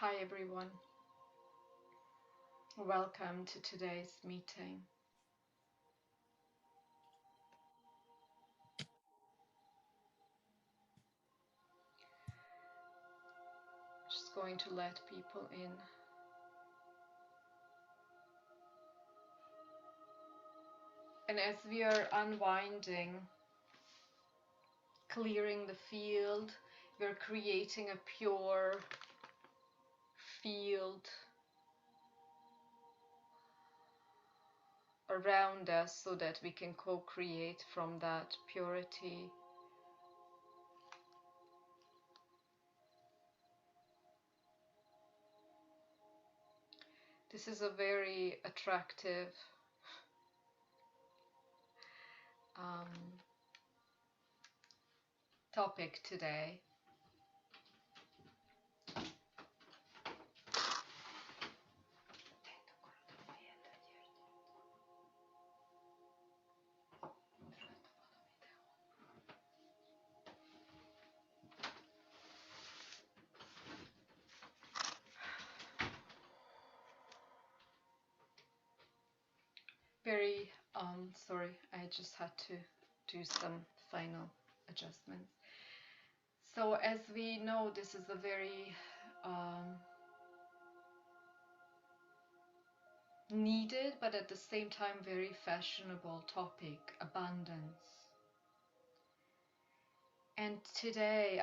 Hi everyone, welcome to today's meeting. Just going to let people in. And as we are unwinding, clearing the field, we're creating a pure field around us so that we can co-create from that purity. This is a very attractive um, topic today. Very sorry, I just had to do some final adjustments. So as we know, this is a very needed, but at the same time very fashionable topic, abundance. And today,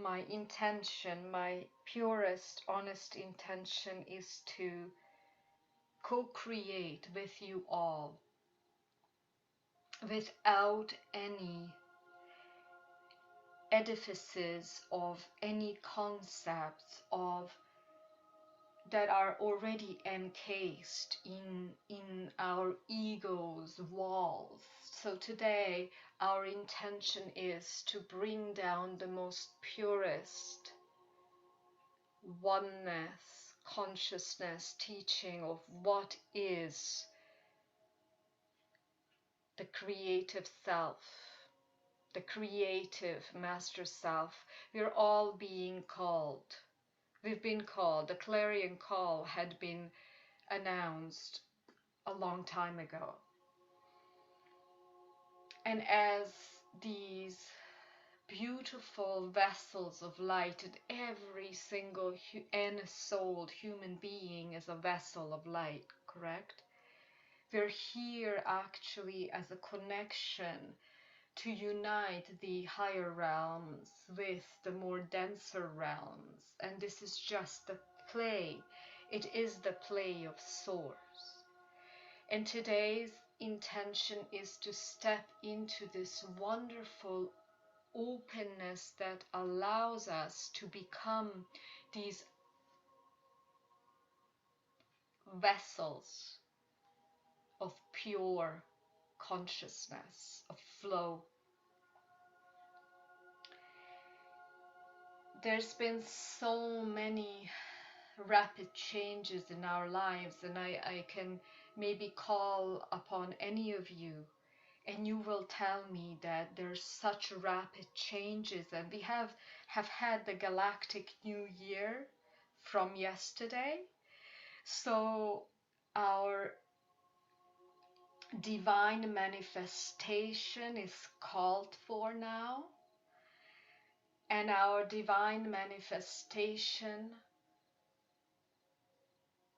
my intention, my purest, honest intention is to co-create with you all without any edifices of any concepts of that are already encased in our ego's walls. So today our intention is to bring down the most purest oneness consciousness teaching of what is the creative self, the creative master self. We're all being called. We've been called. The clarion call had been announced a long time ago. And as these beautiful vessels of light, and every single ensouled human being is a vessel of light, correct? We're here actually as a connection to unite the higher realms with the more denser realms. And this is just the play. It is the play of source. And today's intention is to step into this wonderful openness that allows us to become these vessels of pure consciousness, of flow. There's been so many rapid changes in our lives, and I can maybe call upon any of you and you will tell me that there's such rapid changes, and we have had the galactic new year from yesterday. So our divine manifestation is called for now, and our divine manifestation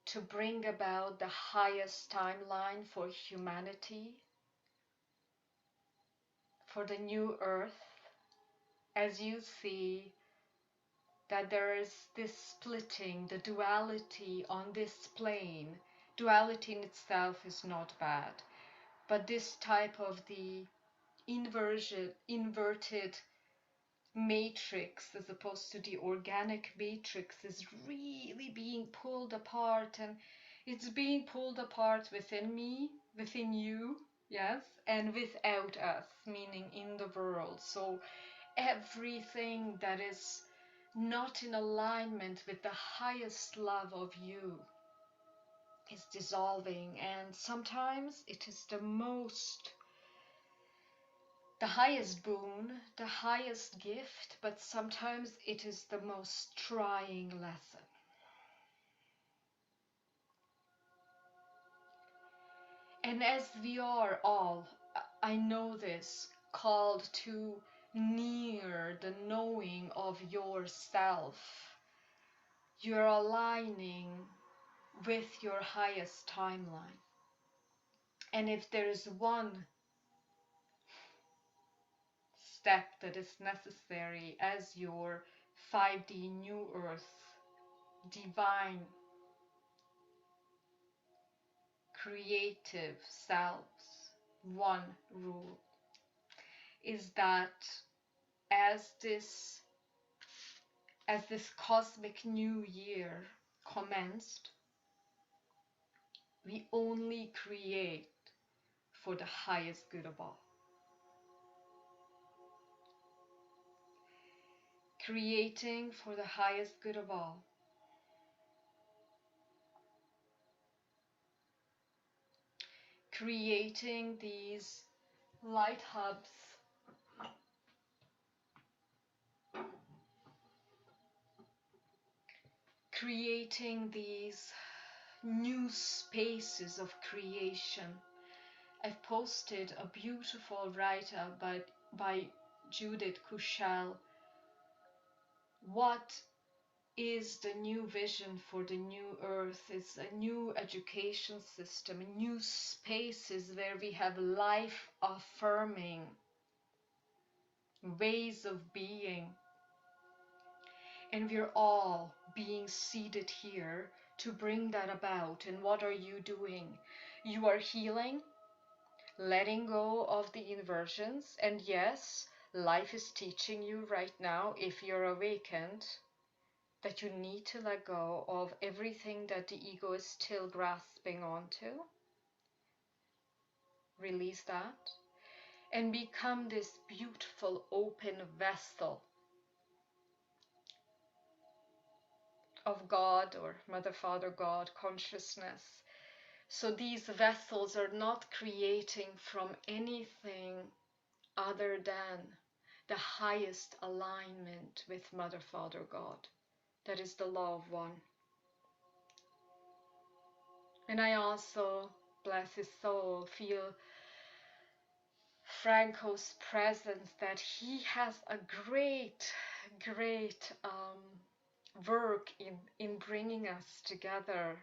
to bring about the highest timeline for humanity, for the new earth. As you see that there is this splitting, the duality on this plane. Duality in itself is not bad, but this type of the inverted matrix as opposed to the organic matrix is really being pulled apart, and it's being pulled apart within me, within you, yes, and without us, meaning in the world. So everything that is not in alignment with the highest love of you is dissolving, and sometimes it is the highest boon, the highest gift, but sometimes it is the most trying lesson. And as we are all, I know this, called to near the knowing of yourself, you're aligning with your highest timeline. And if there is one step that is necessary as your 5D New Earth divine creative selves, one rule is that as this cosmic new year commenced, we only create for the highest good of all. Creating for the highest good of all. Creating these light hubs, creating these new spaces of creation. I've posted a beautiful write-up by Judith Kushel. What is the new vision for the new earth? It's a new education system, new spaces where we have life affirming ways of being. And we're all being seated here to bring that about. And what are you doing? You are healing, letting go of the inversions. And yes, life is teaching you right now, if you're awakened, that you need to let go of everything that the ego is still grasping onto. Release that and become this beautiful open vessel of God or Mother, Father, God consciousness. So these vessels are not creating from anything other than the highest alignment with Mother, Father, God. That is the law of one. And I also, bless his soul, feel Franco's presence, that he has a great work in bringing us together,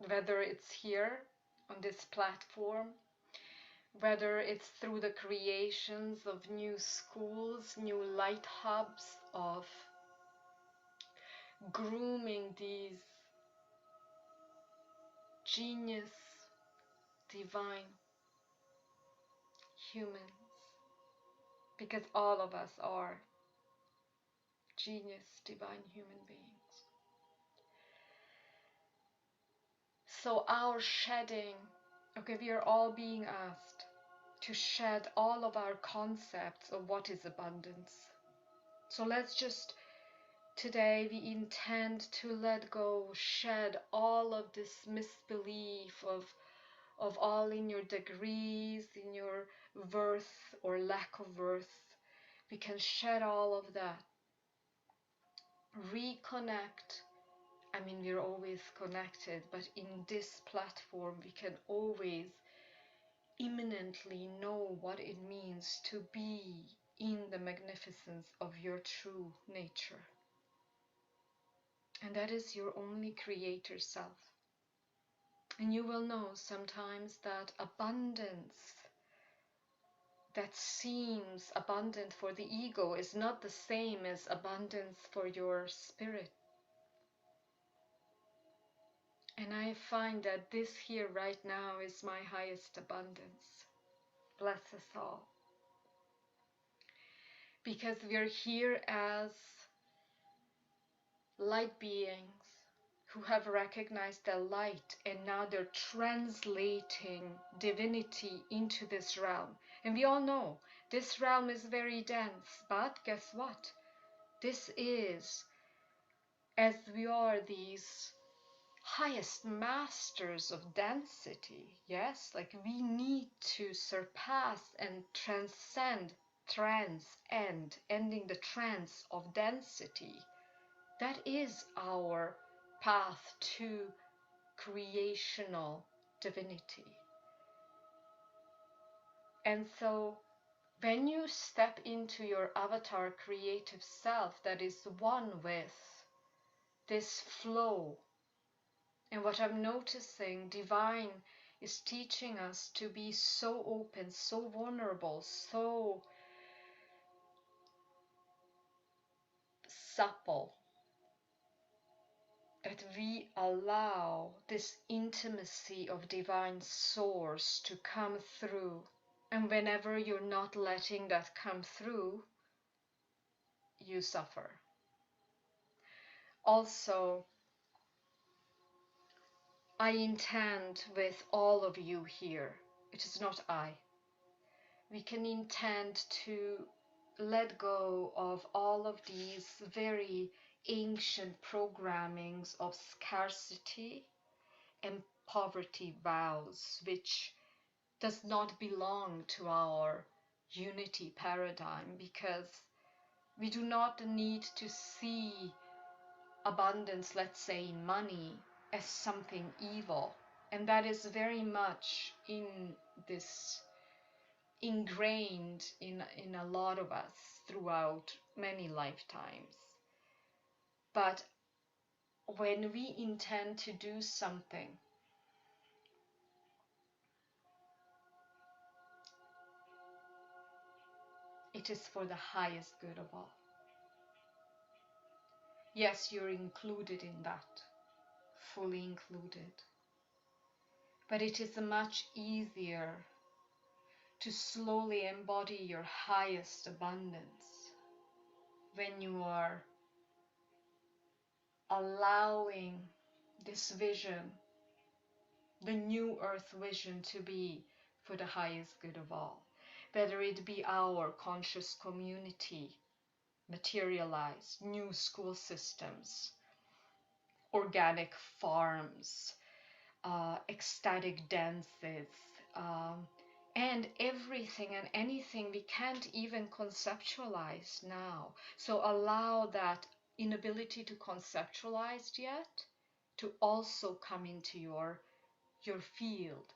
whether it's here on this platform, whether it's through the creations of new schools, new light hubs, of grooming these genius divine humans, because all of us are genius divine human beings. So our shedding, okay, we are all being asked to shed all of our concepts of what is abundance. So let's just, today we intend to let go, shed all of this misbelief of all in your degrees, in your worth or lack of worth. We can shed all of that. Reconnect. I mean, we're always connected, but in this platform we can always imminently know what it means to be in the magnificence of your true nature. And that is your only creator self. And you will know sometimes that abundance that seems abundant for the ego is not the same as abundance for your spirit. And I find that this here right now is my highest abundance. Bless us all. Because we're here as light beings who have recognized the light, and now they're translating divinity into this realm. And we all know this realm is very dense, but guess what? This is, as we are these highest masters of density, yes, like we need to surpass and ending the trance of density. That is our path to creational divinity. And so when you step into your avatar creative self that is one with this flow, and what I'm noticing, divine is teaching us to be so open, so vulnerable, so supple, that we allow this intimacy of divine source to come through. And whenever you're not letting that come through, you suffer. Also, I intend with all of you here, it is not I, we can intend to let go of all of these very ancient programmings of scarcity and poverty vows, which does not belong to our unity paradigm, because we do not need to see abundance, let's say in money, as something evil. And that is very much in this ingrained in a lot of us throughout many lifetimes. But when we intend to do something, it is for the highest good of all. Yes, you're included in that, fully included. But it is much easier to slowly embody your highest abundance when you are allowing this vision, the new earth vision, to be for the highest good of all. Whether it be our conscious community, materialized, new school systems, organic farms, ecstatic dances, and everything and anything we can't even conceptualize now. So allow that inability to conceptualize yet to also come into your field,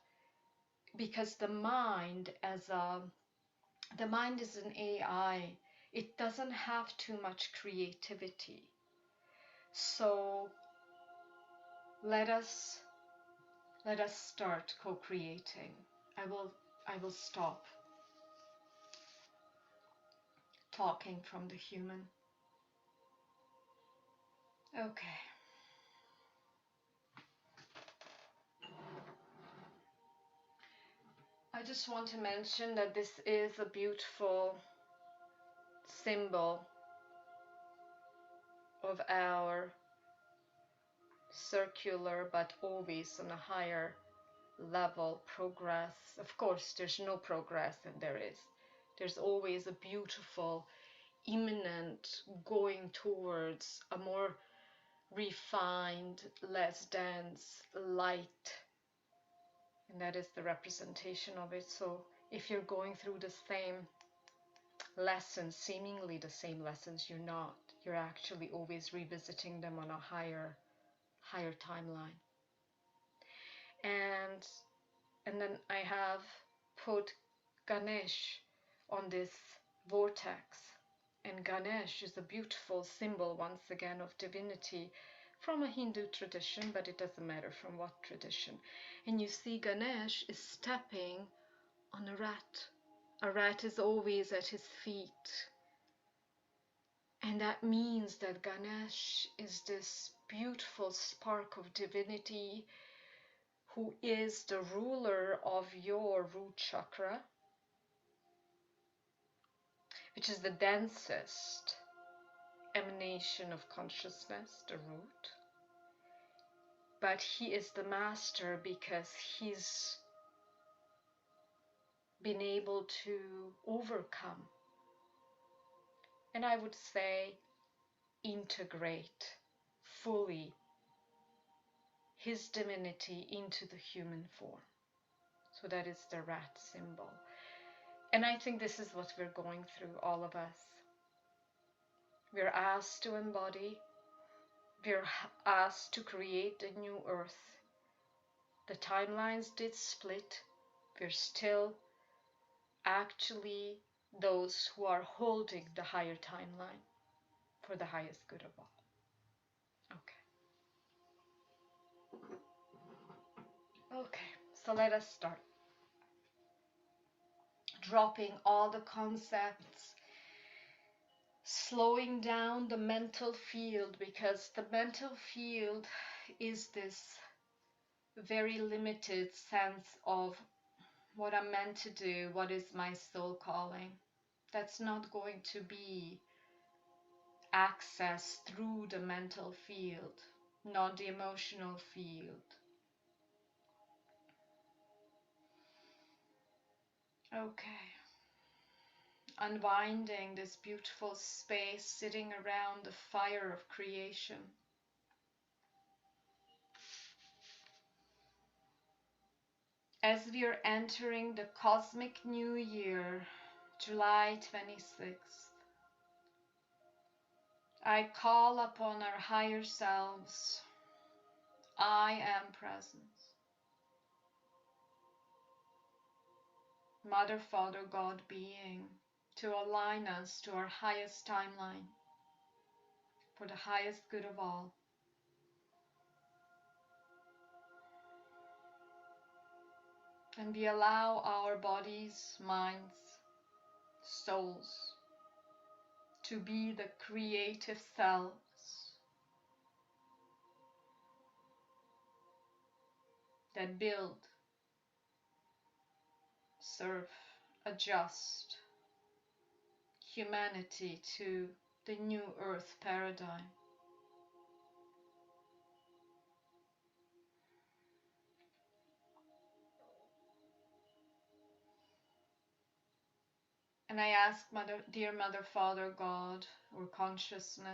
because the mind is an AI. It doesn't have too much creativity. So let us start co-creating. I will stop talking from the human. Okay. I just want to mention that this is a beautiful symbol of our circular but always on a higher level progress. Of course, there's no progress, and there's always a beautiful imminent going towards a more refined, less dense light, and that is the representation of it. So if you're going through the same lessons, seemingly the same lessons, you're not. You're actually always revisiting them on a higher timeline. And then I have put Ganesh on this vortex. And Ganesh is a beautiful symbol, once again, of divinity from a Hindu tradition, but it doesn't matter from what tradition. And you see Ganesh is stepping on a rat. A rat is always at his feet. And that means that Ganesh is this beautiful spark of divinity who is the ruler of your root chakra, which is the densest emanation of consciousness, the root. But he is the master because he's been able to overcome, and I would say integrate fully his divinity into the human form. So that is the rat symbol. And I think this is what we're going through, all of us. We're asked to embody, we're asked to create a new earth, The timelines did split. We're still actually those who are holding the higher timeline for the highest good of all. Okay, so let us start. Dropping all the concepts, slowing down the mental field, because the mental field is this very limited sense of what I'm meant to do, what is my soul calling. That's not going to be accessed through the mental field, not the emotional field. Okay. Unwinding this beautiful space, sitting around the fire of creation. As we are entering the cosmic new year, July 26th, I call upon our higher selves. I am present. Mother, Father, God, Being, to align us to our highest timeline for the highest good of all. And we allow our bodies, minds, souls to be the creative selves that build, serve, adjust humanity to the new earth paradigm. And I ask dear Mother, Father, God, or consciousness,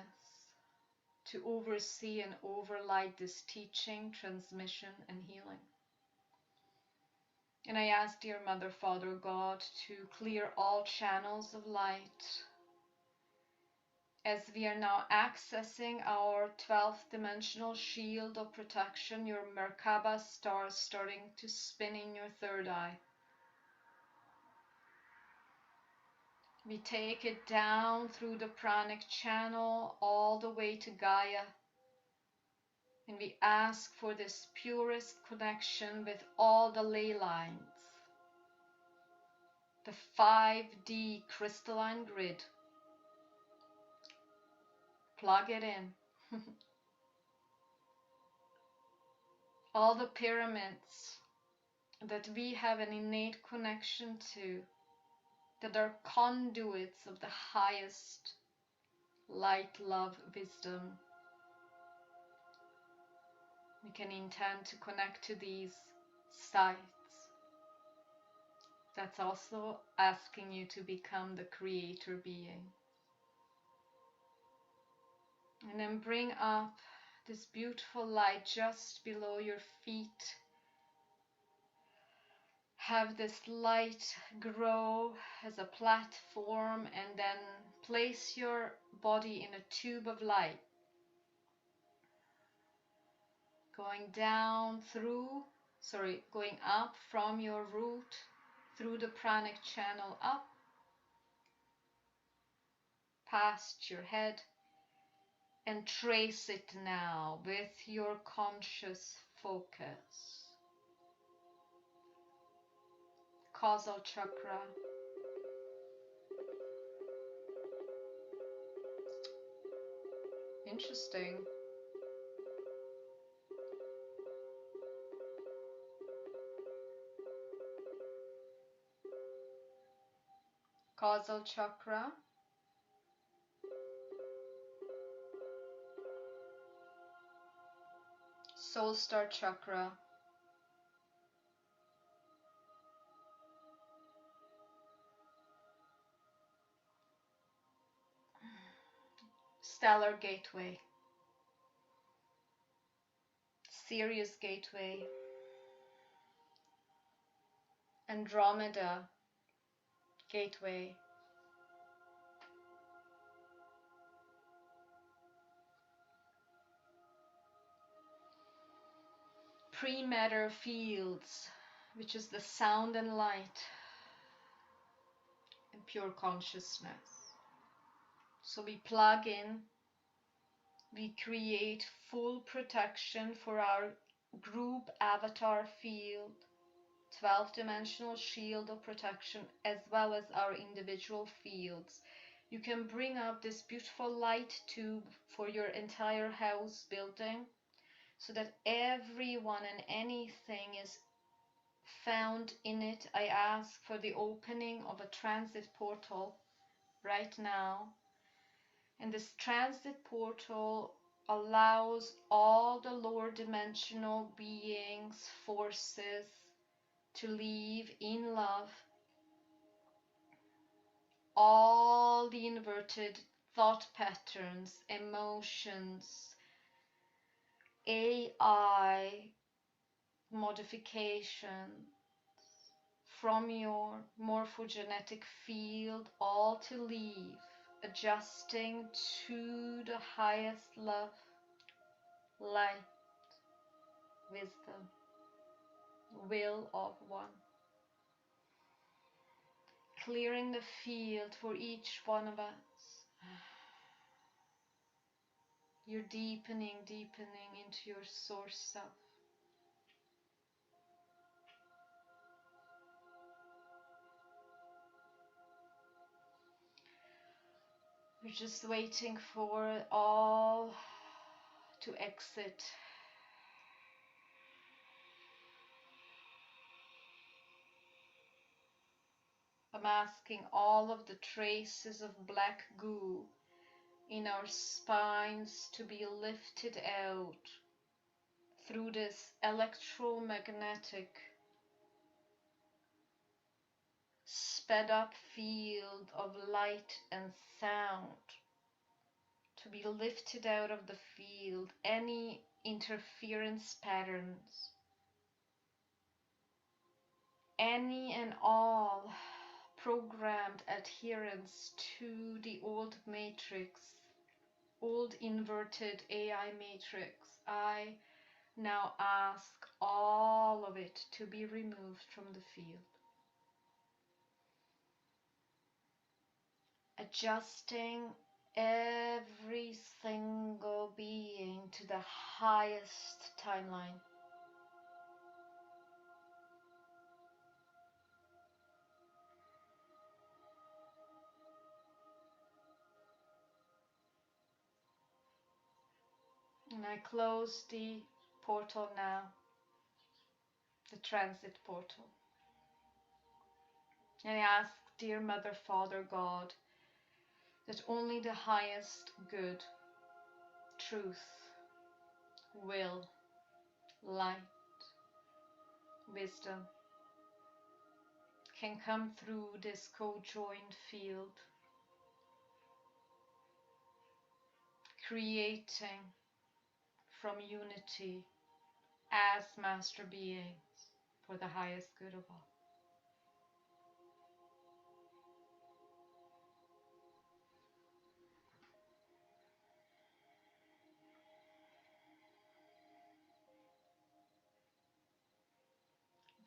to oversee and overlight this teaching, transmission, and healing. And I ask dear Mother, Father, God, to clear all channels of light as we are now accessing our 12th dimensional shield of protection, your Merkaba star starting to spin in your third eye. We take it down through the pranic channel all the way to Gaia. And we ask for this purest connection with all the ley lines, the 5D crystalline grid. Plug it in. All the pyramids that we have an innate connection to, that are conduits of the highest light, love, wisdom. We can intend to connect to these sites. That's also asking you to become the creator being. And then bring up this beautiful light just below your feet. Have this light grow as a platform, and then place your body in a tube of light. Going up from your root through the pranic channel up, past your head, and trace it now with your conscious focus. Causal chakra, interesting. Causal chakra, soul star chakra, stellar gateway, Sirius gateway, Andromeda gateway, pre-matter fields, which is the sound and light and pure consciousness. So we plug in, we create full protection for our group avatar field, 12-dimensional shield of protection, as well as our individual fields. You can bring up this beautiful light tube for your entire house building so that everyone and anything is found in it. I ask for the opening of a transit portal right now. And this transit portal allows all the lower dimensional beings, forces to leave in love. All the inverted thought patterns, emotions, AI modification from your morphogenetic field, all to leave, adjusting to the highest love, light, wisdom, will of one. Clearing the field for each one of us. You're deepening into your source self. We're just waiting for it all to exit. I'm asking all of the traces of black goo in our spines to be lifted out through this electromagnetic sped up field of light and sound, to be lifted out of the field, any interference patterns, any and all programmed adherence to the old matrix, old inverted AI matrix. I now ask all of it to be removed from the field. Adjusting every single being to the highest timeline. And I close the portal now, the transit portal. And I ask, dear Mother, Father, God, that only the highest good, truth, will, light, wisdom can come through this co-joined field, creating from unity as master beings for the highest good of all.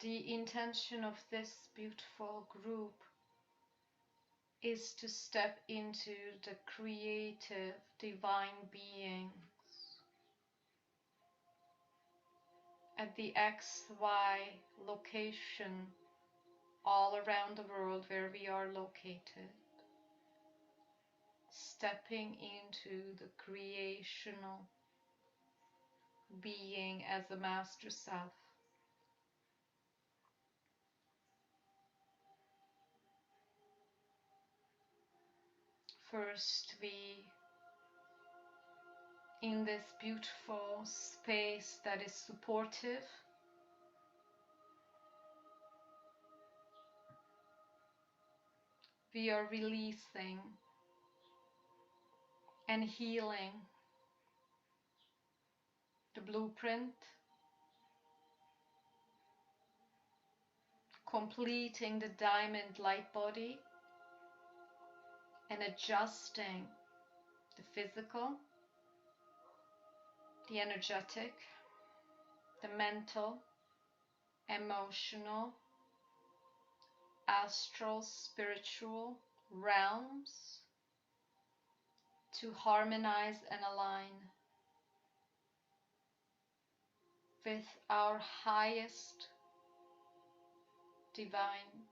The intention of this beautiful group is to step into the creative divine beings at the XY location all around the world where we are located, stepping into the creational being as a master self. First, we, in this beautiful space that is supportive, we are releasing and healing the blueprint, completing the diamond light body, and adjusting the physical, the energetic, the mental, emotional, astral, spiritual realms to harmonize and align with our highest divine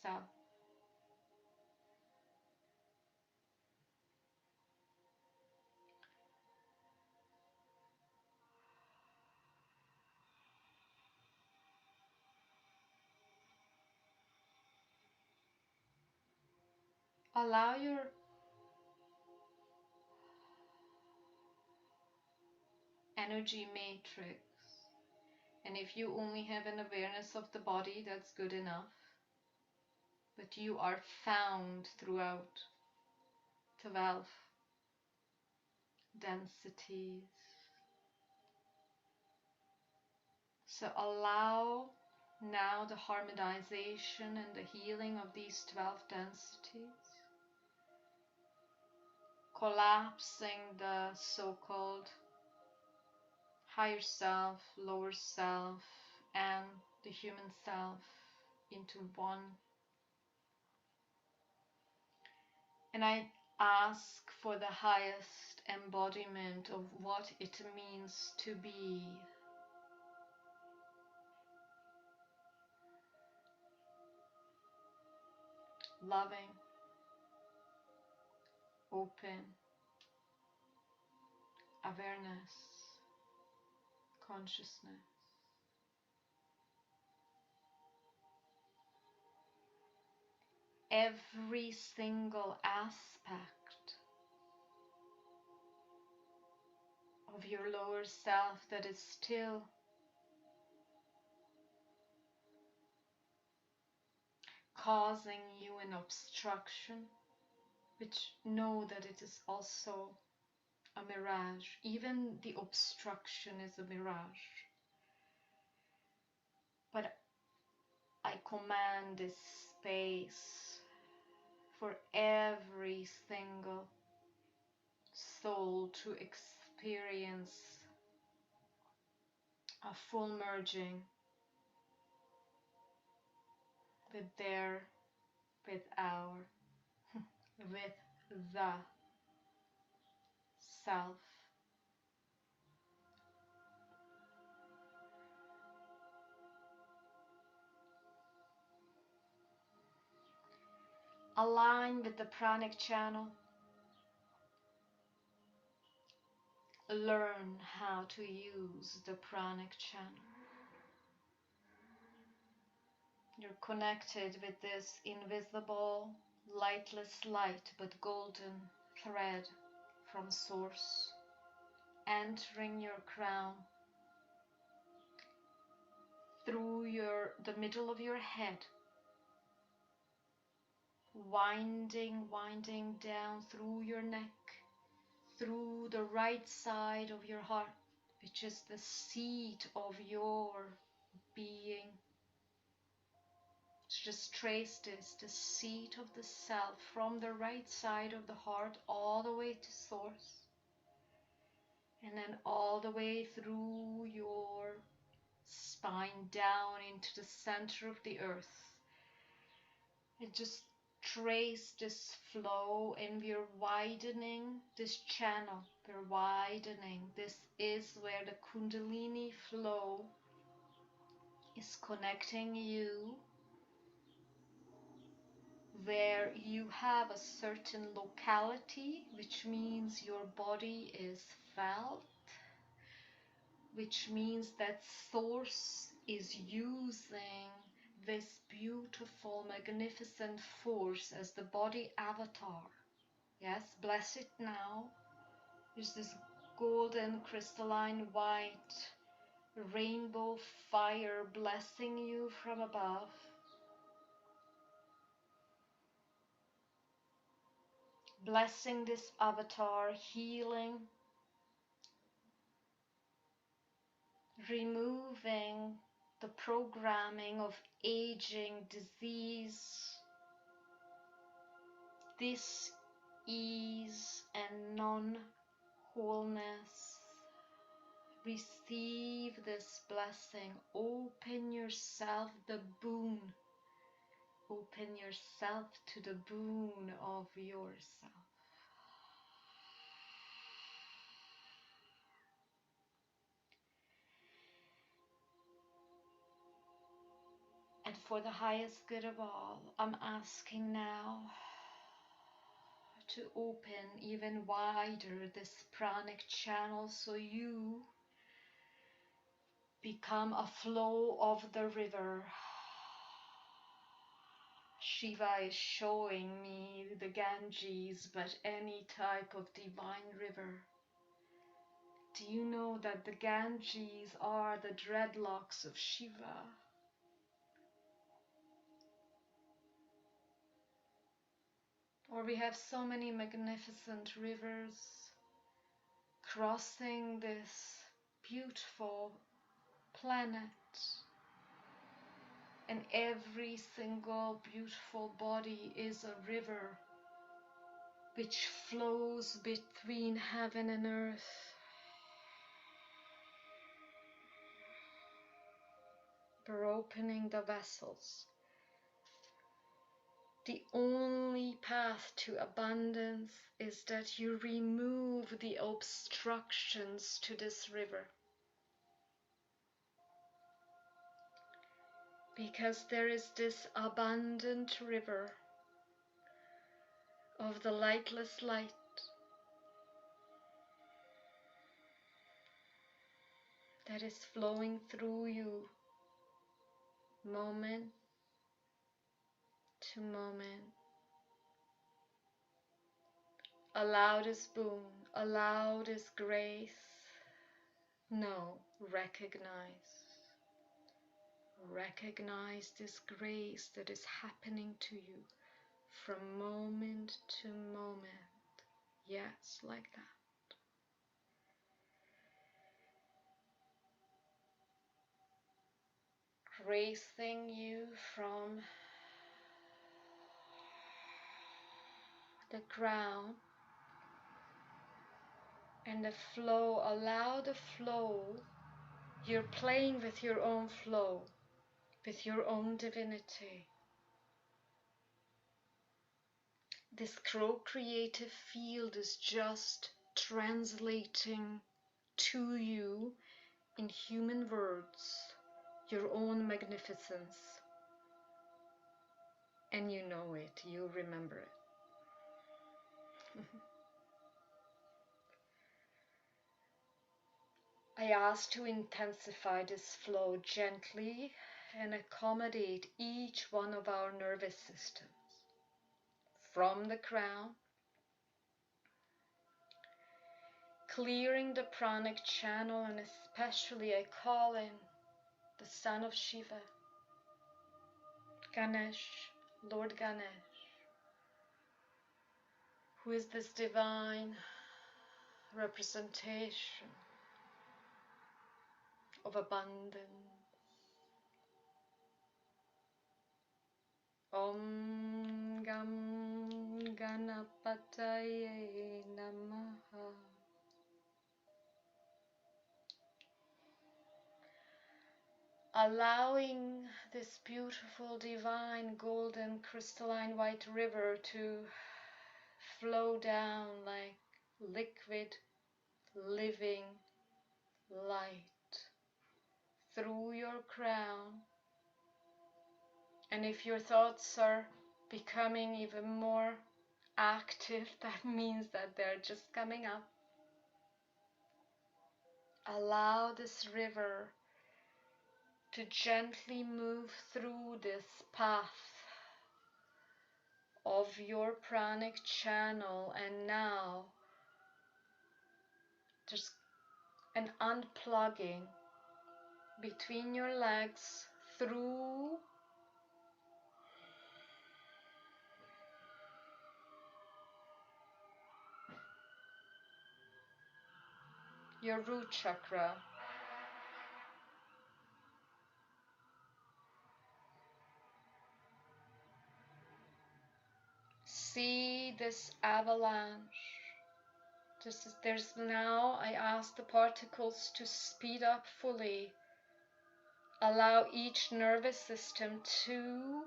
self. Allow your energy matrix, and if you only have an awareness of the body, that's good enough. But you are found throughout 12 densities. So allow now the harmonization and the healing of these 12 densities, collapsing the so-called higher self, lower self, and the human self into one. And I ask for the highest embodiment of what it means to be loving, open, awareness, consciousness. Every single aspect of your lower self that is still causing you an obstruction, which know that it is also a mirage. Even the obstruction is a mirage. But I command this space for every single soul to experience a full merging with their, with our, with the self. Align with the pranic channel. Learn how to use the pranic channel. You're connected with this invisible, lightless light, but golden thread from source, entering your crown, through the middle of your head, winding down through your neck, through the right side of your heart, which is the seat of your being. Just trace this, the seat of the self, from the right side of the heart all the way to source, and then all the way through your spine down into the center of the earth. And just trace this flow, and we're widening this channel. We're widening. This is where the Kundalini flow is connecting you, where you have a certain locality, which means your body is felt, which means that source is using this beautiful, magnificent force as the body avatar. Yes, bless it now. There's this golden, crystalline white rainbow fire blessing you from above. Blessing this avatar, healing, removing the programming of aging, disease, dis-ease, and wholeness. Receive this blessing. Open yourself the boon. Open yourself to the boon of yourself. And for the highest good of all, I'm asking now to open even wider this pranic channel so you become a flow of the river. Shiva is showing me the Ganges, but any type of divine river. Do you know that the Ganges are the dreadlocks of Shiva? Or we have so many magnificent rivers crossing this beautiful planet, and every single beautiful body is a river which flows between heaven and earth. We're opening the vessels. The only path to abundance is that you remove the obstructions to this river. Because there is this abundant river of the lightless light that is flowing through you moment to moment. Allow this boon, allow this grace. No, recognize this grace that is happening to you from moment to moment. Yes, like that. Gracing you from the crown and the flow. Allow the flow. You're playing with your own flow, with your own divinity. This co-creative field is just translating to you in human words your own magnificence. And you know it, you remember it. I ask to intensify this flow gently and accommodate each one of our nervous systems. From the crown, clearing the pranic channel, and especially I call in the son of Shiva, Ganesh, Lord Ganesh, who is this divine representation of abundance. Om Gam Ganapataye Namaha. Allowing this beautiful, divine, golden, crystalline white river to flow down like liquid, living light through your crown. And if your thoughts are becoming even more active, that means that they're just coming up. Allow this river to gently move through this path of your pranic channel, and now there's an unplugging between your legs through your root chakra. See this avalanche, There's now, I ask the particles to speed up fully. Allow each nervous system to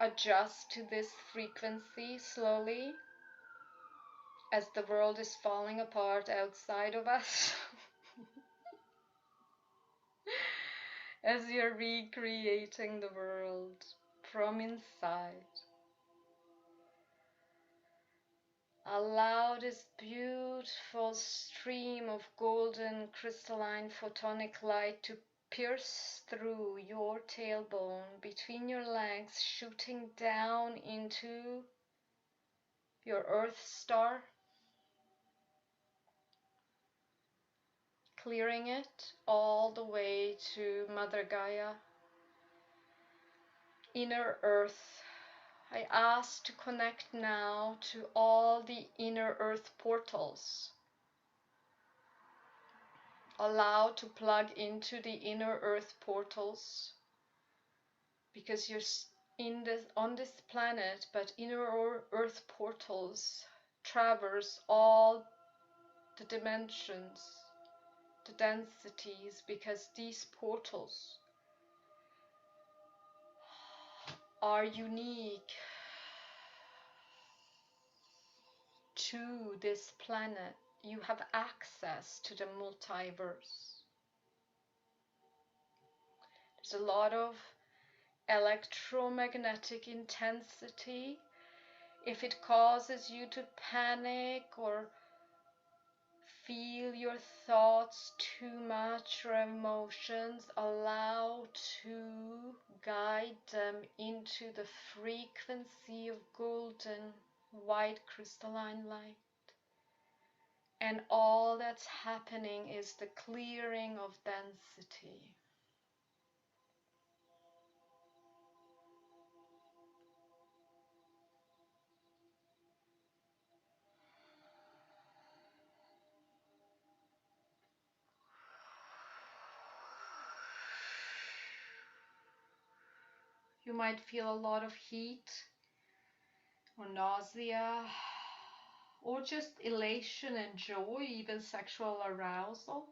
adjust to this frequency slowly as the world is falling apart outside of us. As you're recreating the world from inside. Allow this beautiful stream of golden crystalline photonic light to pierce through your tailbone, between your legs, shooting down into your Earth star, clearing it all the way to Mother Gaia, inner Earth. I ask to connect now to all the inner Earth portals. Allow to plug into the inner Earth portals, because you're on this planet, but inner Earth portals traverse all the dimensions, the densities, because these portals are unique to this planet. You have access to the multiverse. There's a lot of electromagnetic intensity. If it causes you to panic or feel your thoughts too much or emotions, allow to guide them into the frequency of golden white crystalline light. And all that's happening is the clearing of density. You might feel a lot of heat or nausea, or just elation and joy, even sexual arousal.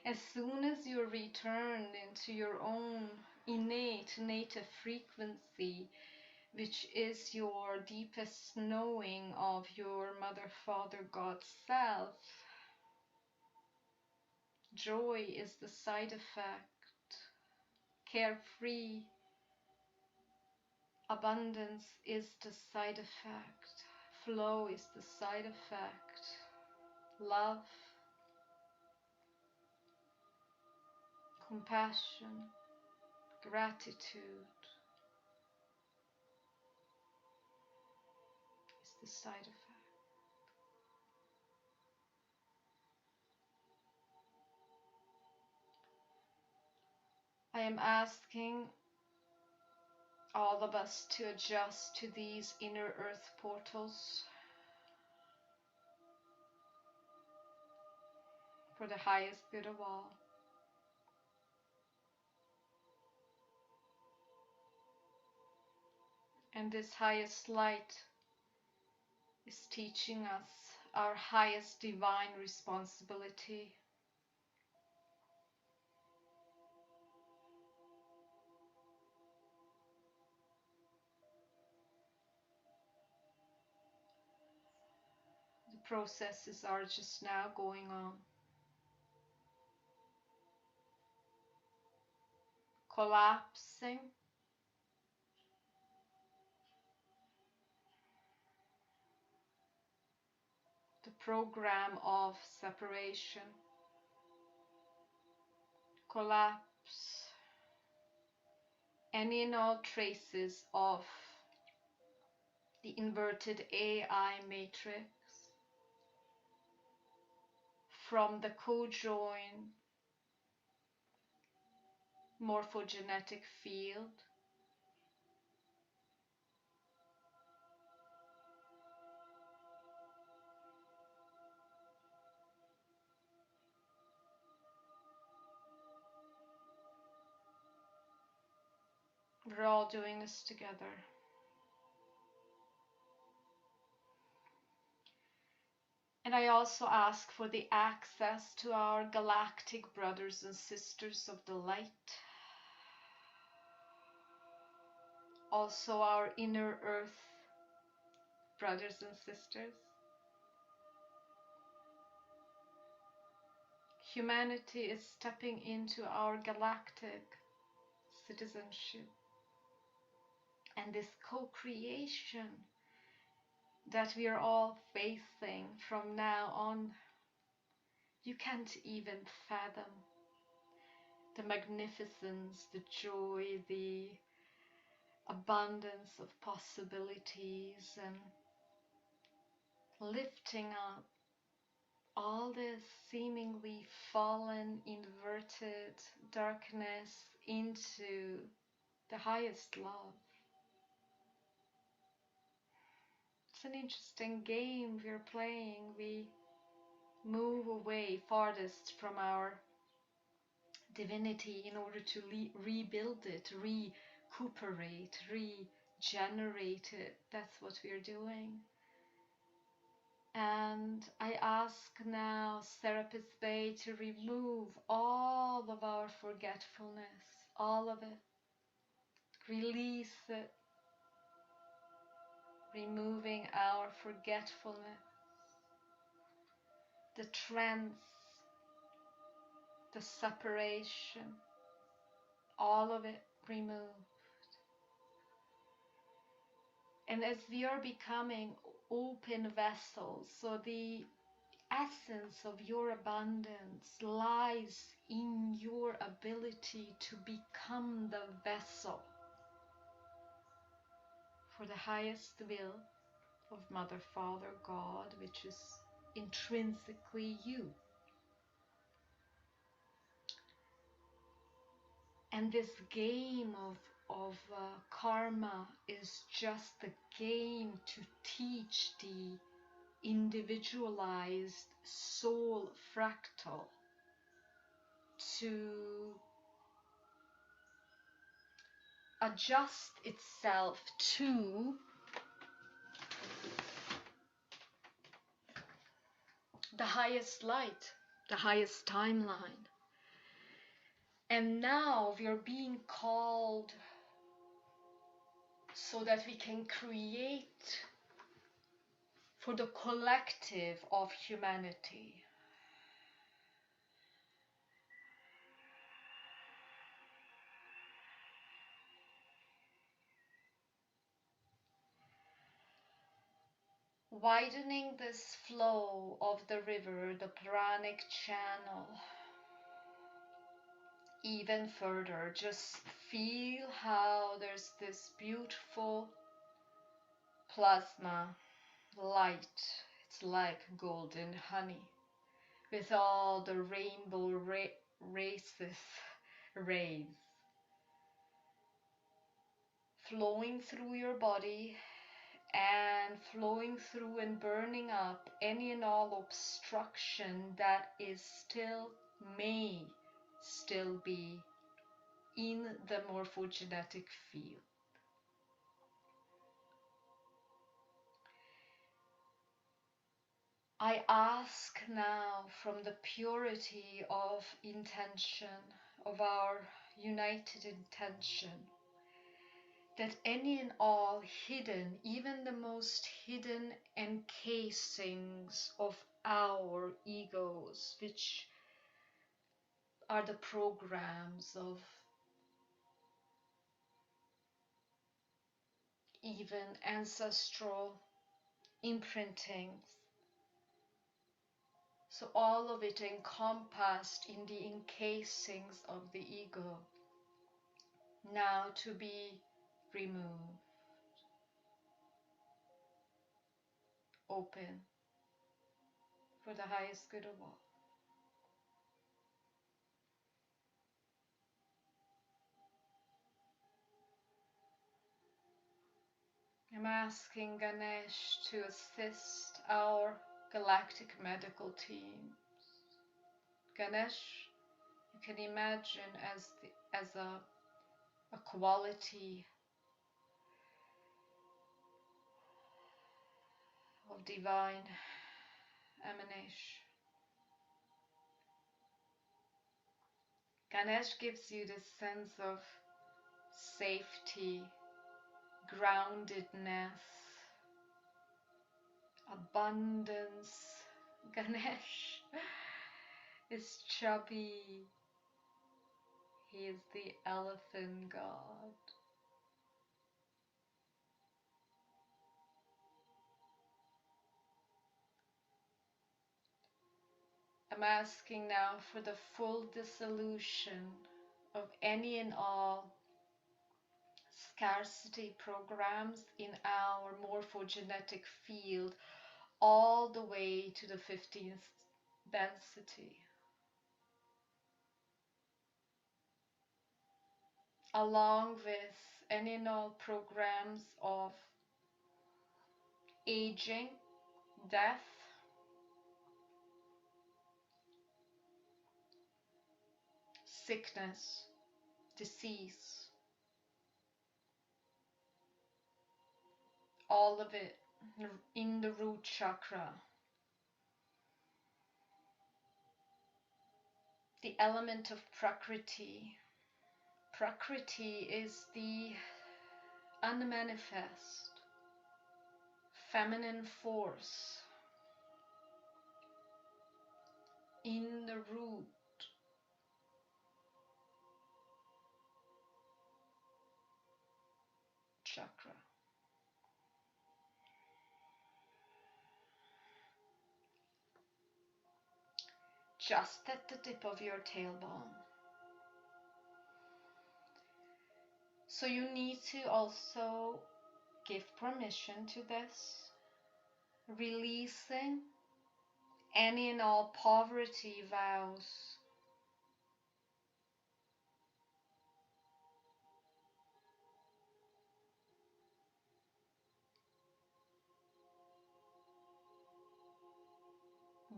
As soon as you return into your own innate native frequency, which is your deepest knowing of your Mother, Father, God self, joy is the side effect. Carefree abundance is the side effect. Flow is the side effect. Love, compassion, gratitude is the side effect. I am asking all of us to adjust to these inner earth portals for the highest good of all. And this highest light is teaching us our highest divine responsibility. The processes are just now going on. Collapsing the program of separation. Collapse any and all traces of the inverted AI matrix from the co-join morphogenetic field. We're all doing this together. And I also ask for the access to our galactic brothers and sisters of the light. Also our inner earth brothers and sisters. Humanity is stepping into our galactic citizenship. And this co-creation that we are all facing from now on, you can't even fathom the magnificence, the joy, the abundance of possibilities, and lifting up all this seemingly fallen, inverted darkness into the highest love. It's an interesting game we're playing. We move away farthest from our divinity in order to rebuild it, recuperate, regenerate it. That's what we're doing. And I ask now Serapis Bay to remove all of our forgetfulness, all of it. Release it, removing our forgetfulness, the trance, the separation, all of it removed. And as we are becoming open vessels, so the essence of your abundance lies in your ability to become the vessel for the highest will of Mother, Father, God, which is intrinsically you. And this game of karma is just the game to teach the individualized soul fractal to adjust itself to the highest light, the highest timeline. And now we are being called so that we can create for the collective of humanity. Widening this flow of the river, the pranic channel, even further. Just feel how there's this beautiful plasma light. It's like golden honey with all the rainbow rays flowing through your body and flowing through and burning up any and all obstruction that may still be in the morphogenetic field. I ask now from the purity of intention, of our united intention, that any and all hidden, even the most hidden encasings of our egos, which are the programs of even ancestral imprintings, so all of it encompassed in the encasings of the ego, now to be removed, open for the highest good of all. I'm asking Ganesh to assist our galactic medical team. Ganesh, you can imagine as a quality of divine emanation. Ganesh gives you this sense of safety, groundedness, abundance. Ganesh is chubby. He is the elephant god. I'm asking now for the full dissolution of any and all scarcity programs in our morphogenetic field, all the way to the 15th density. Along with any and all programs of aging, death, sickness, disease, all of it in the root chakra. The element of Prakriti. Prakriti is the unmanifest feminine force in the root chakra. Just at the tip of your tailbone. So you need to also give permission to this, releasing any and all poverty vows,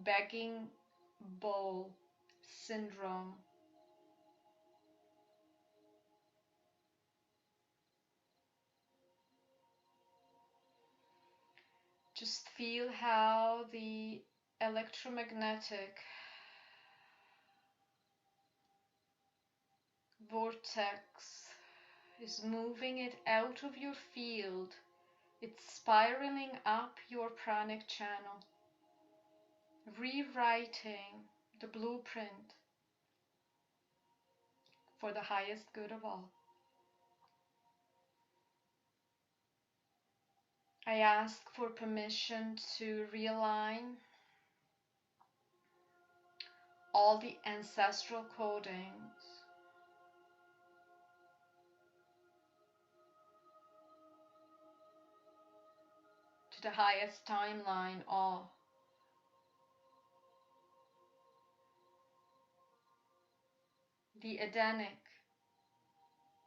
begging bowl syndrome, just feel how the electromagnetic vortex is moving it out of your field. It's spiraling up your pranic channel, rewriting the blueprint for the highest good of all. I ask for permission to realign all the ancestral codings to the highest timeline of the Edenic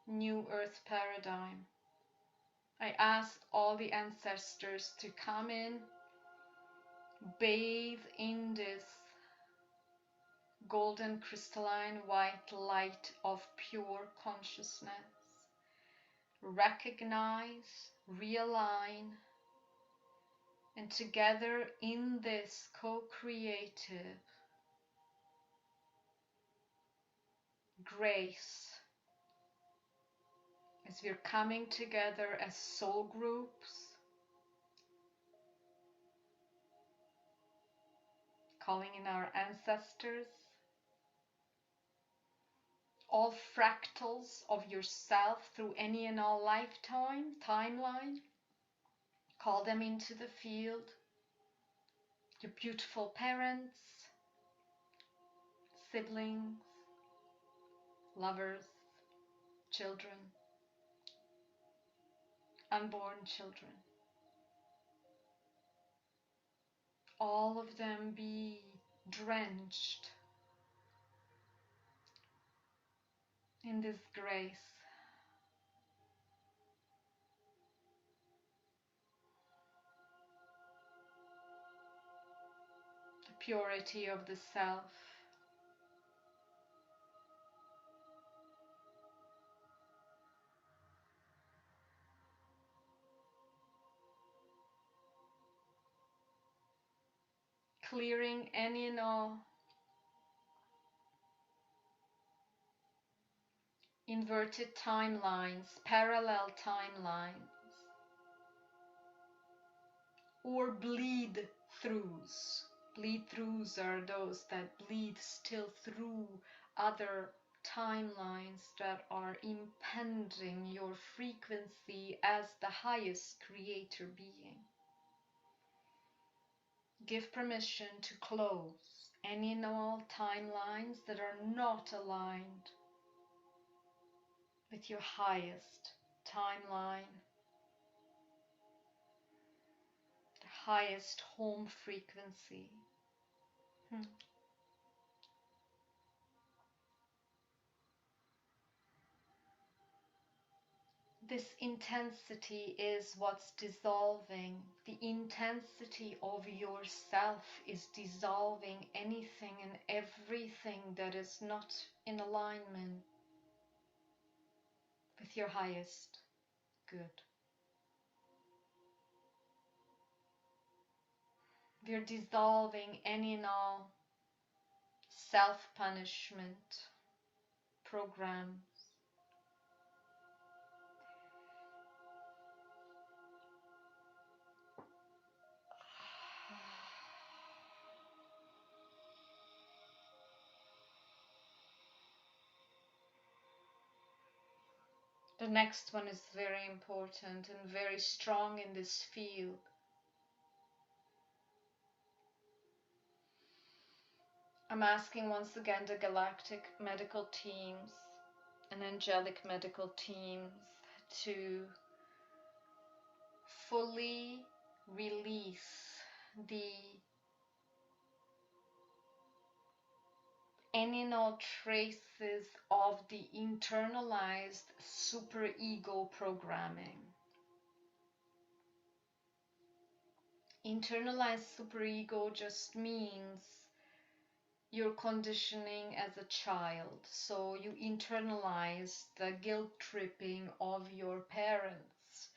New Earth paradigm. I ask all the ancestors to come in, bathe in this golden crystalline white light of pure consciousness, recognize, realign, and together in this co-creative grace, as we're coming together as soul groups, calling in our ancestors, all fractals of yourself through any and all lifetime, timeline, call them into the field, your beautiful parents, siblings, lovers, children, unborn children. All of them be drenched in this grace. The purity of the self. clearing any and all inverted timelines, parallel timelines, or bleed throughs. Bleed throughs are those that bleed still through other timelines that are impending your frequency as the highest creator being. Give permission to close any and all timelines that are not aligned with your highest timeline, the highest home frequency. This intensity is what's dissolving. The intensity of yourself is dissolving anything and everything that is not in alignment with your highest good. We're dissolving any and all self-punishment programs. The next one is very important and very strong in this field. I'm asking once again the galactic medical teams and angelic medical teams to fully release any and all traces of the internalized superego programming. Internalized superego just means your conditioning as a child. So you internalize the guilt tripping of your parents,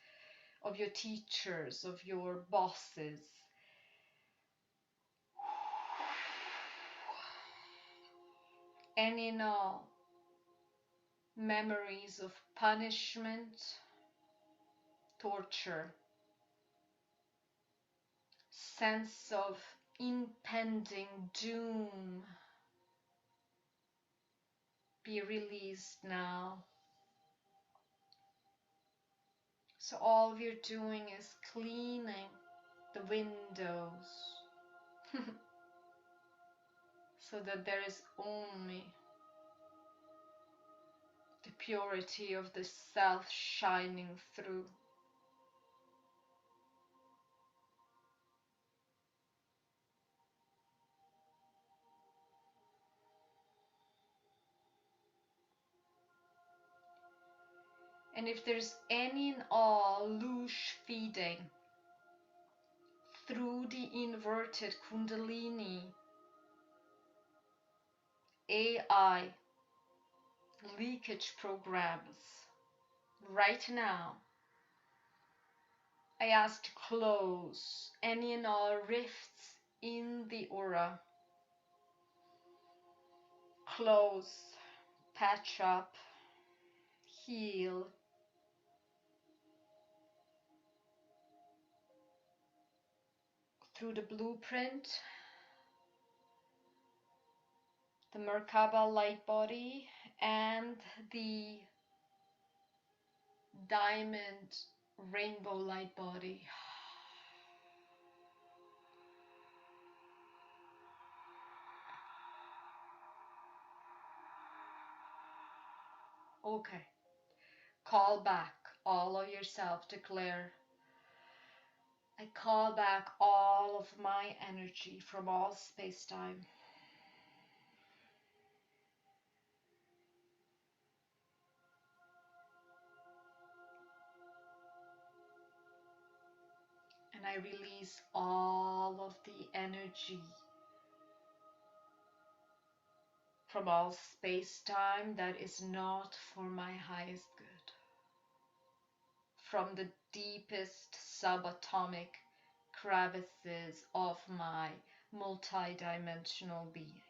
of your teachers, of your bosses. Any and all memories of punishment, torture, sense of impending doom be released now. So all we're doing is cleaning the windows so that there is only the purity of the self shining through. And if there's any and all loose feeding through the inverted Kundalini AI leakage programs right now, I ask to close any and all rifts in the aura. Close, patch up, heal. Through the blueprint, the Merkaba light body, and the diamond rainbow light body. Okay, call back all of yourself, declare, I call back all of my energy from all space-time. And I release all of the energy from all space-time that is not for my highest good. From the deepest subatomic crevices of my multi-dimensional being.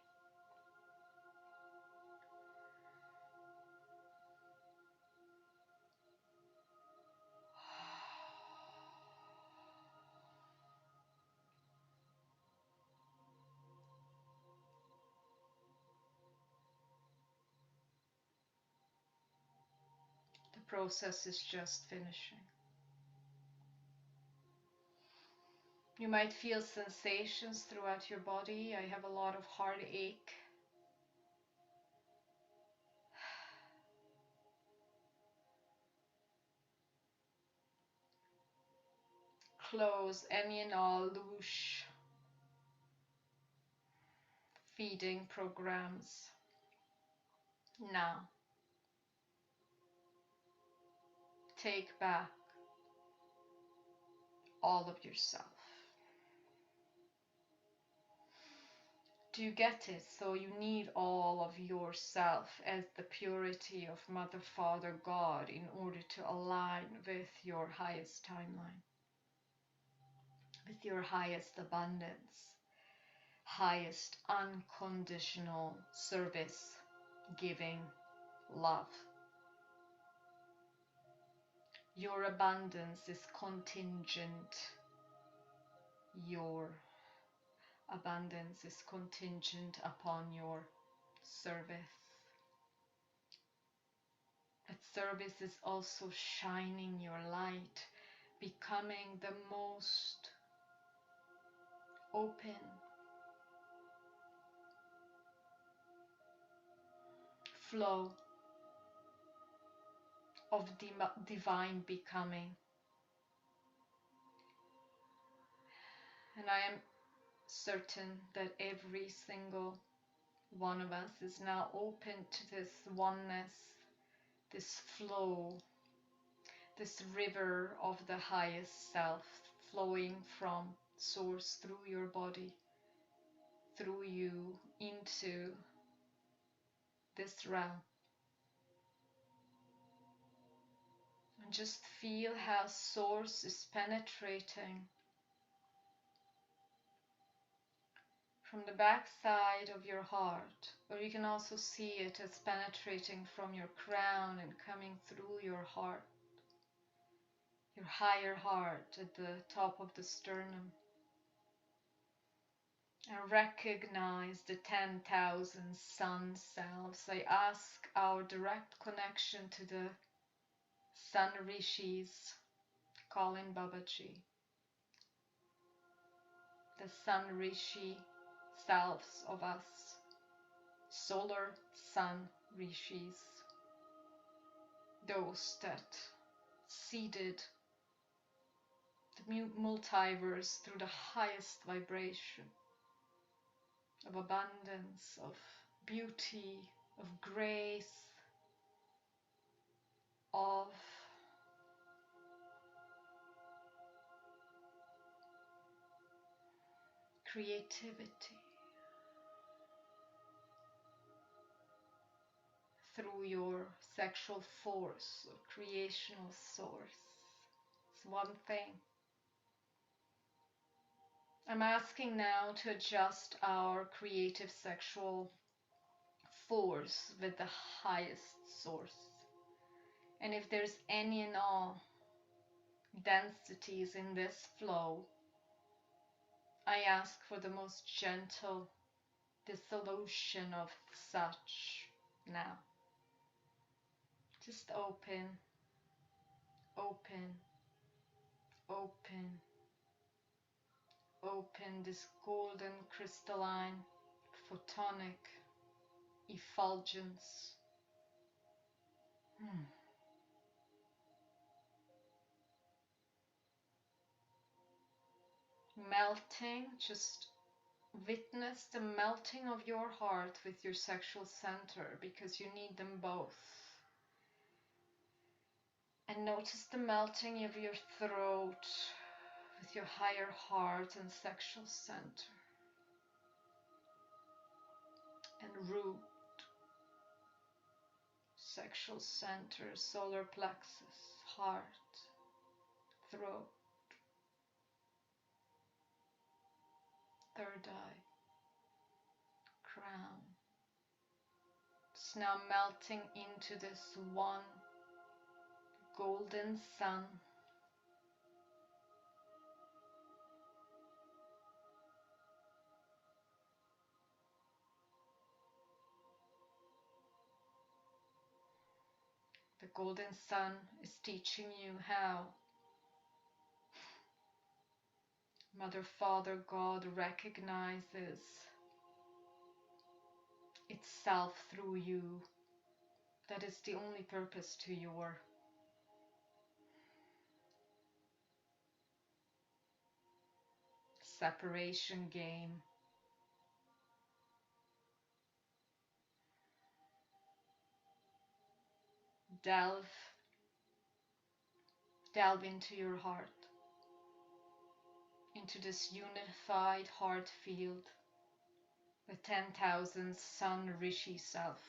The process is just finishing. You might feel sensations throughout your body. I have a lot of heartache. Close any and all loose feeding programs now. Take back all of yourself. Do you get it? So you need all of yourself as the purity of Mother, Father, God in order to align with your highest timeline, with your highest abundance, highest unconditional service, giving, love. Your abundance is contingent. Your abundance is contingent upon your service. That service is also shining your light, becoming the most open, flow of divine becoming. And I am certain that every single one of us is now open to this oneness, this flow, this river of the highest self flowing from source through your body, through you, into this realm. And just feel how source is penetrating from the back side of your heart, or you can also see it as penetrating from your crown and coming through your heart, your higher heart at the top of the sternum. And recognize the 10,000 sun selves. I ask our direct connection to the sun rishis, Colin Babaji, the sun rishi selves of us, solar sun rishis, those that seeded the multiverse through the highest vibration of abundance, of beauty, of grace, of creativity, through your sexual force or creational source. It's one thing. I'm asking now to adjust our creative sexual force with the highest source. And if there's any and all densities in this flow, I ask for the most gentle dissolution of such now. Just open, open, open, open this golden crystalline photonic effulgence. Melting, just witness the melting of your heart with your sexual center, because you need them both. And notice the melting of your throat with your higher heart and sexual center. And root, sexual center, solar plexus, heart, throat. third eye, crown. It's now melting into this one golden sun. The golden sun is teaching you how Mother, Father, God recognizes itself through you. That is the only purpose to your separation game. Delve into your heart, into this unified heart field, the 10,000 Sun Rishi self,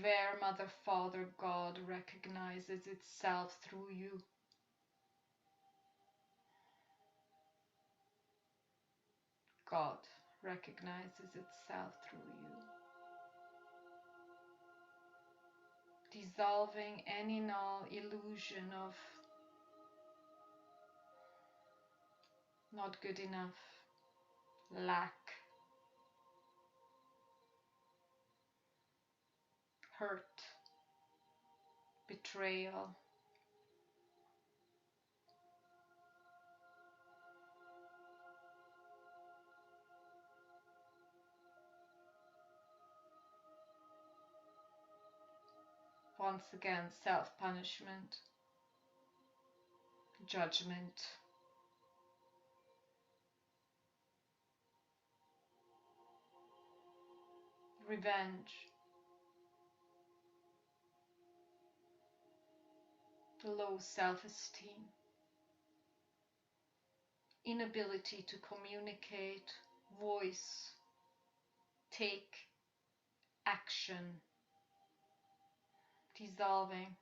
where Mother, Father, God recognizes itself through you. God recognizes itself through you. Dissolving any and all illusion of not good enough, lack, hurt, betrayal. Once again, self-punishment, judgment, revenge, low self-esteem, inability to communicate, voice, take action, dissolving.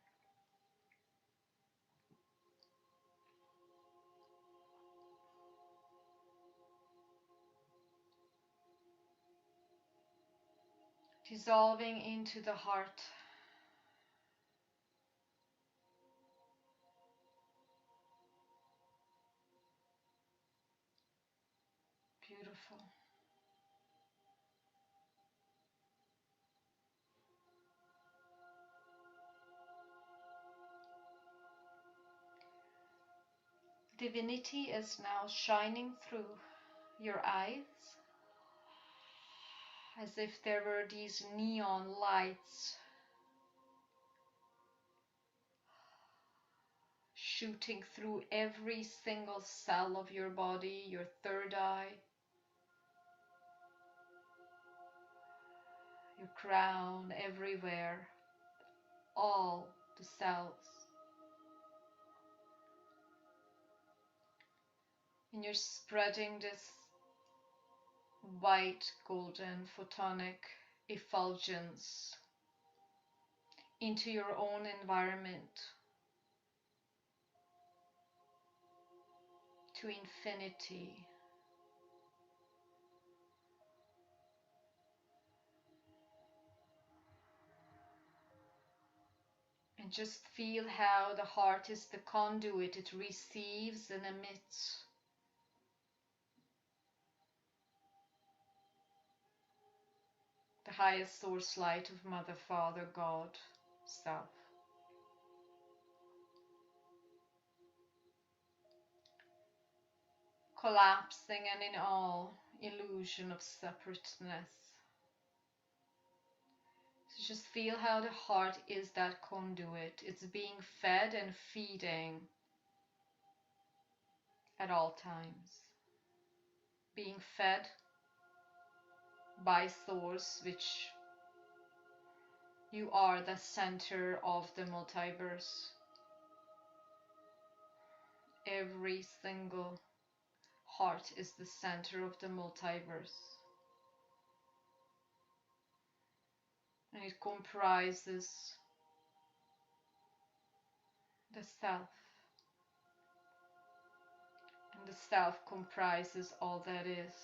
Dissolving into the heart. Beautiful. Divinity is now shining through your eyes as if there were these neon lights shooting through every single cell of your body, your third eye, your crown, everywhere, all the cells. And you're spreading this white golden photonic effulgence into your own environment, to infinity. And just feel how the heart is the conduit. It receives and emits. The highest source light of Mother, Father, God, Self. Collapsing and in all illusion of separateness. So just feel how the heart is that conduit. It's being fed and feeding at all times. Being fed by Source, which you are the center of the multiverse. Every single heart is the center of the multiverse. And it comprises the self. And the self comprises all that is.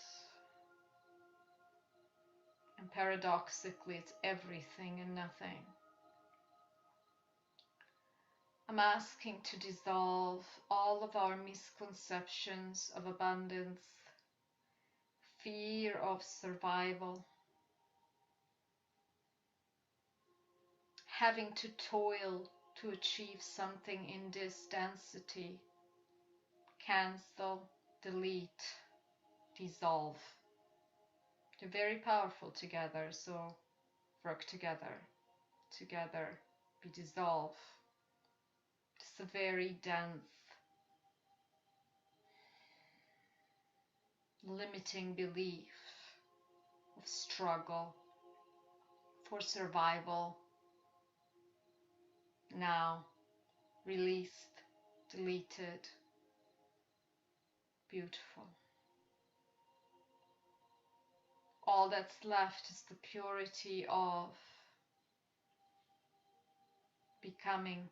And paradoxically, it's everything and nothing. I'm asking to dissolve all of our misconceptions of abundance, fear of survival, having to toil to achieve something in this density. Cancel, delete, dissolve. They're very powerful together, so work together. Together, we dissolve. It's a very dense, limiting belief of struggle for survival. Now, released, deleted, beautiful. All that's left is the purity of becoming.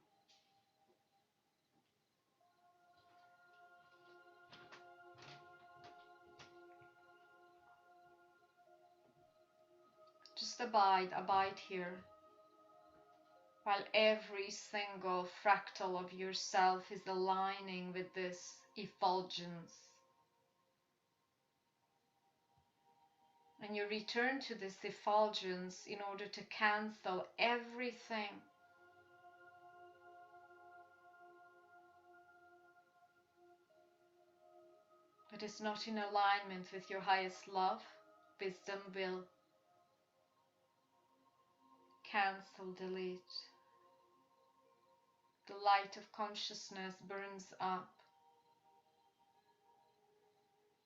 Just abide here, while every single fractal of yourself is aligning with this effulgence. And you return to this effulgence in order to cancel everything that is not in alignment with your highest love, wisdom, will. Cancel, delete. The light of consciousness burns up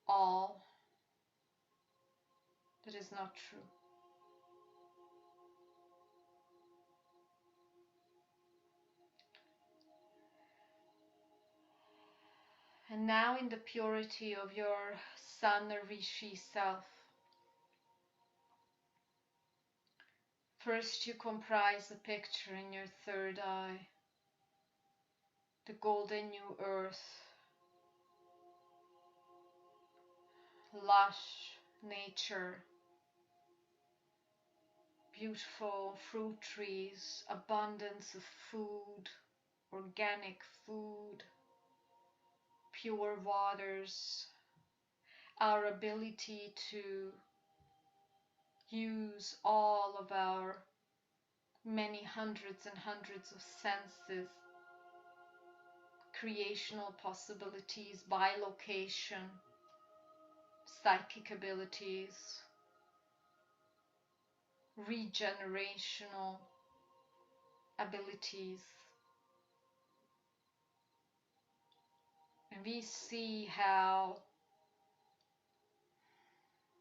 all that is not true. And now, in the purity of your Sun or Rishi self, first you comprise a picture in your third eye, the golden new earth, lush nature, beautiful fruit trees, abundance of food, organic food, pure waters, our ability to use all of our many hundreds and hundreds of senses, creational possibilities, bilocation, psychic abilities, regenerational abilities. And we see how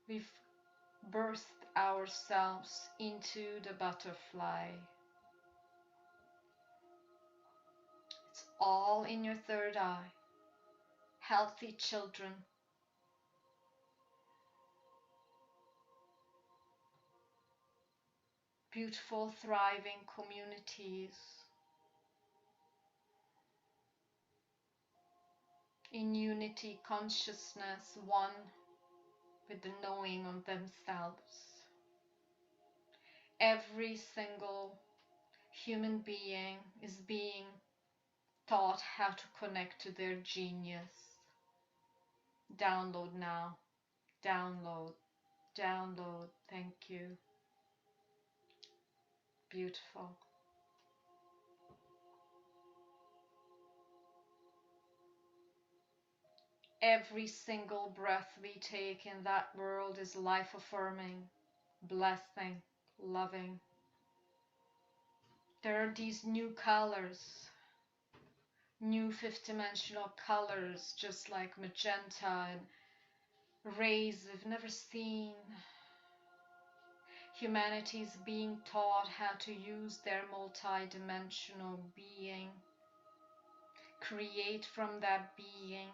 we've birthed ourselves into the butterfly. It's all in your third eye. Healthy children, beautiful, thriving communities, in unity, consciousness, one with the knowing of themselves. Every single human being is being taught how to connect to their genius. Download now. Download. Download. Thank you. Beautiful. Every single breath we take in that world is life affirming, blessing, loving. There are these new colors, new fifth dimensional colors, just like magenta and rays we've never seen. Humanity is being taught how to use their multi-dimensional being, create from that being,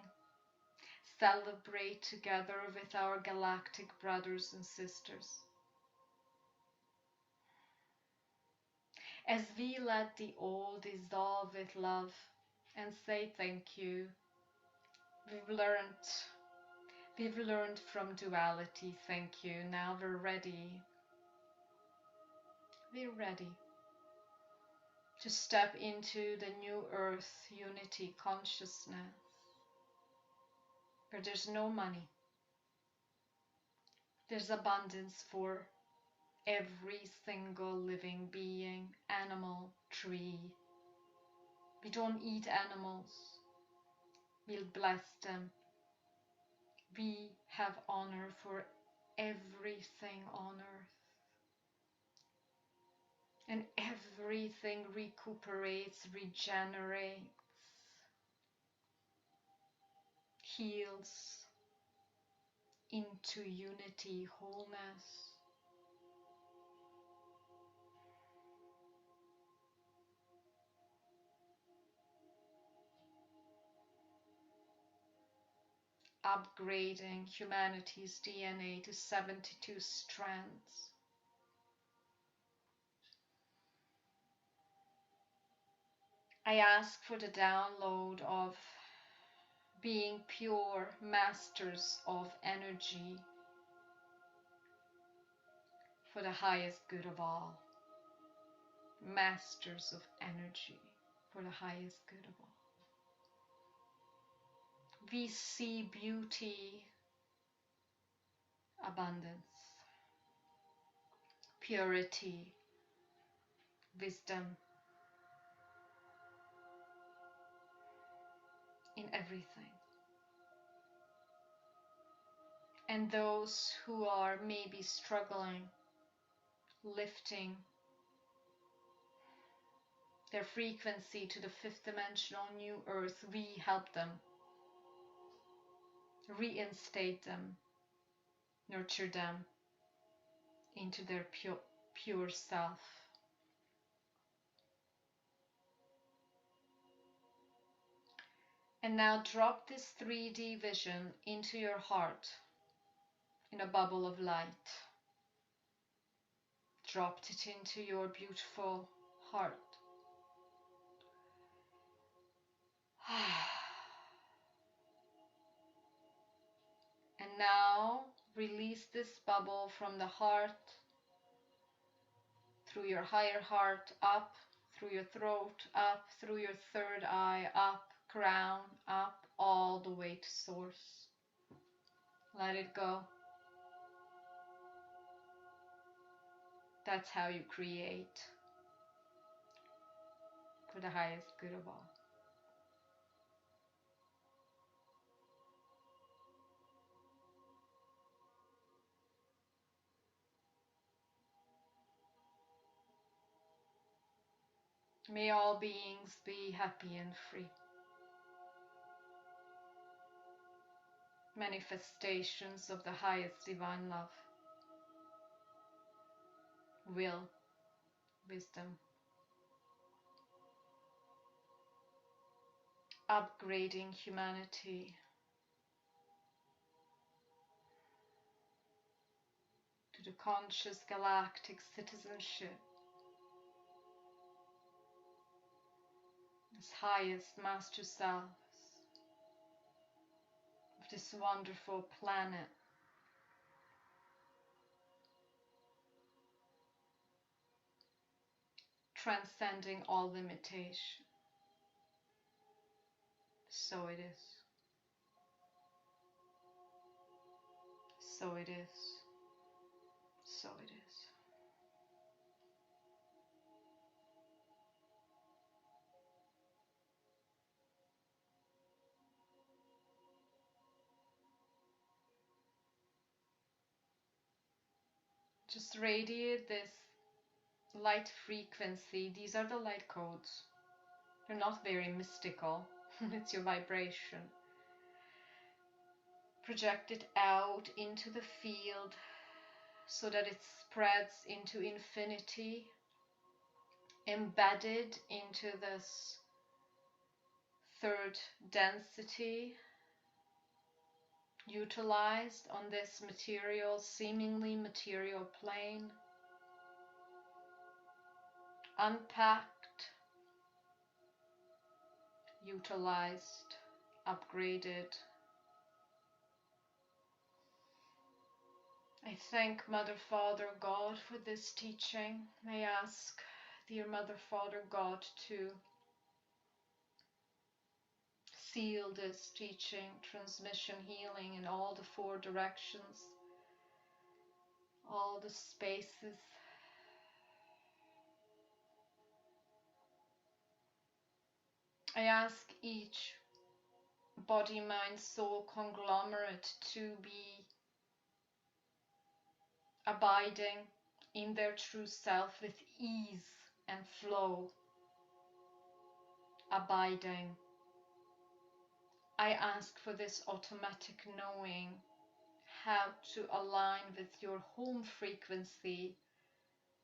celebrate together with our galactic brothers and sisters. As we let the old dissolve with love and say thank you, We've learned. We've learned from duality, thank you. Now we're ready. We're ready to step into the new earth unity consciousness, where there's no money. There's abundance for every single living being, animal, tree. We don't eat animals. We'll bless them. We have honor for everything on earth. And everything recuperates, regenerates, heals into unity, wholeness. Upgrading humanity's DNA to 72 strands. I ask for the download of being pure masters of energy for the highest good of all. Masters of energy for the highest good of all. We see beauty, abundance, purity, wisdom in everything. And those who are maybe struggling, lifting their frequency to the fifth dimensional new earth, we help them, reinstate them, nurture them into their pure self. And now drop this 3D vision into your heart in a bubble of light. Dropped it into your beautiful heart. And now release this bubble from the heart, through your higher heart, up, through your throat, up, through your third eye, up, crown, up, all the way to source. Let it go. That's how you create for the highest good of all. May all beings be happy and free. Manifestations of the highest divine love, will, wisdom. Upgrading humanity to the conscious galactic citizenship as highest master selves of this wonderful planet. Transcending all limitation. So it is. So it is. So it is. Just radiate this light frequency. These are the light codes. They're not very mystical. It's your vibration. Project it out into the field so that it spreads into infinity, embedded into this third density, utilized on this material, seemingly material plane, unpacked, utilized, upgraded, I thank Mother, Father, God for this teaching. I ask, dear Mother, Father, God, to seal this teaching, transmission, healing in all the four directions, all the spaces. I ask each body, mind, soul conglomerate to be abiding in their true self with ease and flow, abiding. I ask for this automatic knowing how to align with your home frequency,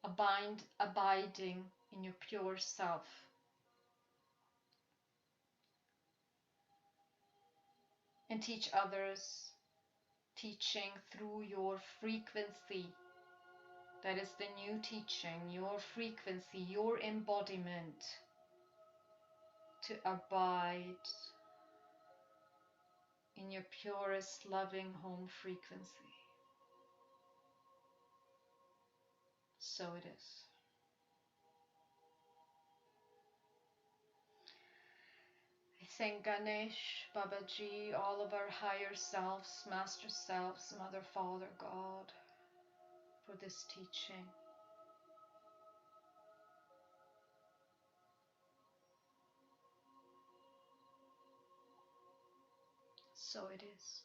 abiding in your pure self. And teach others, teaching through your frequency. That is the new teaching, your frequency, your embodiment, to abide in your purest loving home frequency. So it is. I thank Ganesh, Babaji, all of our higher selves, master selves, Mother, Father, God, for this teaching. So it is.